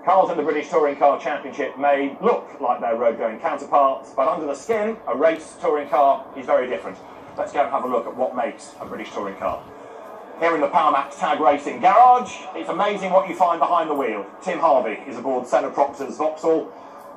Cars in the British Touring Car Championship may look like their road-going counterparts, but under the skin, a race touring car is very different. Let's go and have a look at what makes a British touring car. Here in the Powermax Tag Racing Garage, it's amazing what you find behind the wheel. Tim Harvey is aboard Senna Proctor's Vauxhall.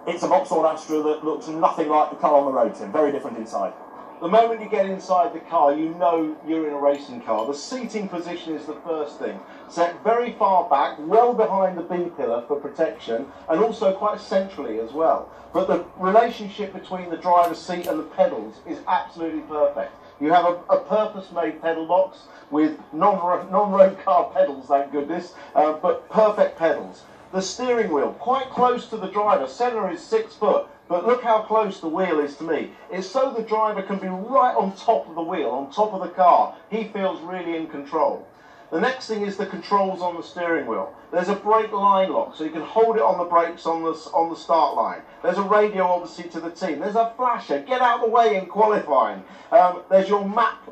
It's a Vauxhall Astra that looks nothing like the car on the road, Tim. Very different inside. The moment you get inside the car, you know you're in a racing car. The seating position is the first thing. Set very far back, well behind the B-pillar for protection, and also quite centrally as well. But the relationship between the driver's seat and the pedals is absolutely perfect. You have a purpose-made pedal box with non-road car pedals, thank goodness, but perfect pedals. The steering wheel, quite close to the driver. Senna is 6 foot. But look how close the wheel is to me. It's so the driver can be right on top of the wheel, on top of the car. He feels really in control. The next thing is the controls on the steering wheel. There's a brake line lock, so you can hold it on the brakes on the start line. There's a radio, obviously, to the team. There's a flasher, get out of the way in qualifying. There's your map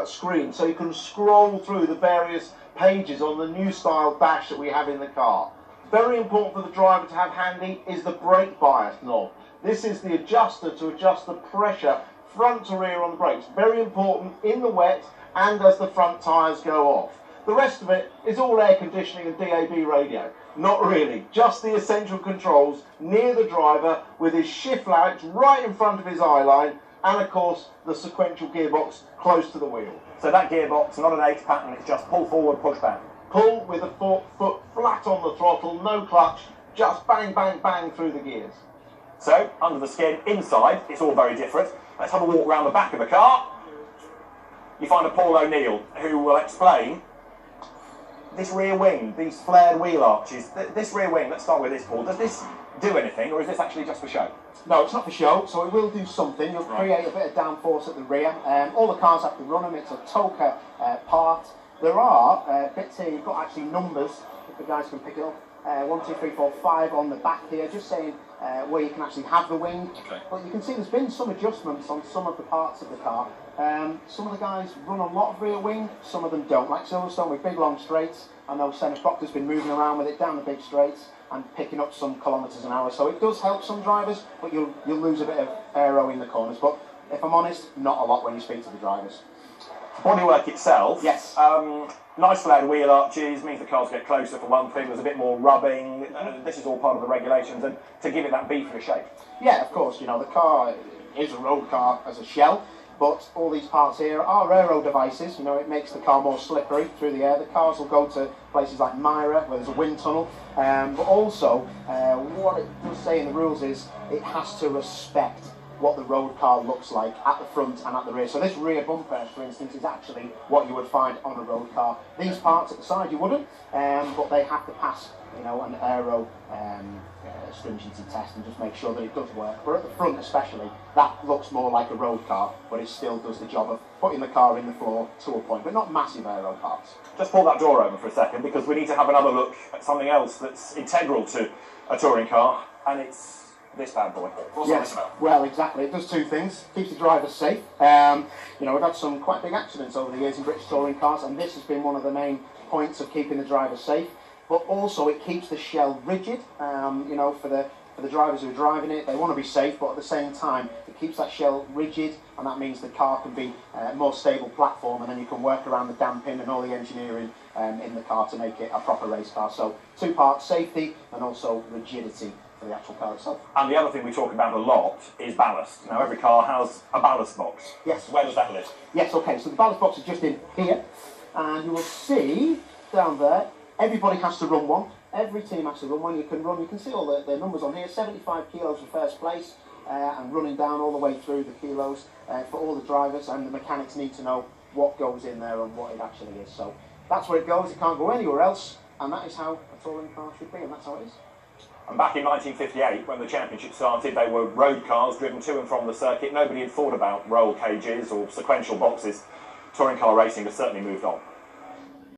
screen, so you can scroll through the various pages on the new style dash that we have in the car. Very important for the driver to have handy is the brake bias knob. This is the adjuster to adjust the pressure front to rear on the brakes. Very important in the wet and as the front tyres go off. The rest of it is all air conditioning and DAB radio. Not really, just the essential controls near the driver with his shift lights right in front of his eye line, and of course the sequential gearbox close to the wheel. So that gearbox, not an 8 pattern, it's just pull forward, push back. Pull with the foot flat on the throttle, no clutch, just bang, bang, bang through the gears. So, under the skin, inside, it's all very different. Let's have a walk around the back of the car. You find a Paul O'Neill, who will explain this rear wing, these flared wheel arches. This rear wing, let's start with this, Paul. Does this do anything, or is this actually just for show? No, it's not for show, so it will do something. You'll create a bit of downforce at the rear. All the cars have to run them. It's a Toka part. There are bits here, you've got actually numbers, if the guys can pick it up, 1, 2, 3, 4, 5 on the back here, just saying where you can actually have the wing. Okay. But you can see there's been some adjustments on some of the parts of the car. Some of the guys run a lot of rear wing, some of them don't, like Silverstone with big long straights. I know Senna Proctor's been moving around with it down the big straights and picking up some kilometres an hour, so it does help some drivers, but you'll lose a bit of aero in the corners. But if I'm honest, not a lot when you speak to the drivers. Bodywork itself, yes. Nice flared wheel arches, means the cars get closer for one thing, there's a bit more rubbing, this is all part of the regulations, and to give it that beefier shape. Yeah, of course, you know, the car is a road car as a shell, but all these parts here are aero devices. You know, it makes the car more slippery through the air. The cars will go to places like Myra, where there's a wind tunnel, but also what it does say in the rules is it has to respect what the road car looks like at the front and at the rear. So this rear bumper, for instance, is actually what you would find on a road car. These parts at the side you wouldn't, but they have to pass, you know, an aero stringency test and just make sure that it does work. But at the front especially, that looks more like a road car, but it still does the job of putting the car in the floor to a point, but not massive aero parts. Just pull that door open for a second, because we need to have another look at something else that's integral to a touring car, and it's this bad boy. What's yes, about? Well, exactly. It does 2 things. Keeps the driver safe. You know, we've had some quite big accidents over the years in British touring cars, and this has been one of the main points of keeping the driver safe. But also, it keeps the shell rigid. You know, for the drivers who are driving it, they want to be safe, but at the same time, it keeps that shell rigid, and that means the car can be a more stable platform, and then you can work around the damping and all the engineering in the car to make it a proper race car. So 2 parts: safety and also rigidity for the actual car itself. And the other thing we talk about a lot is ballast. Now, every car has a ballast box. Yes. Where does that live? Yes, okay, so the ballast box is just in here, and you will see down there, everybody has to run one. Every team has to run one. You can see all the numbers on here. 75 kilos for first place, and running down all the way through the kilos for all the drivers, and the mechanics need to know what goes in there and what it actually is. So that's where it goes. It can't go anywhere else, and that is how a touring car should be, and that's how it is. And back in 1958, when the championship started, they were road cars driven to and from the circuit. Nobody had thought about roll cages or sequential boxes. Touring car racing has certainly moved on.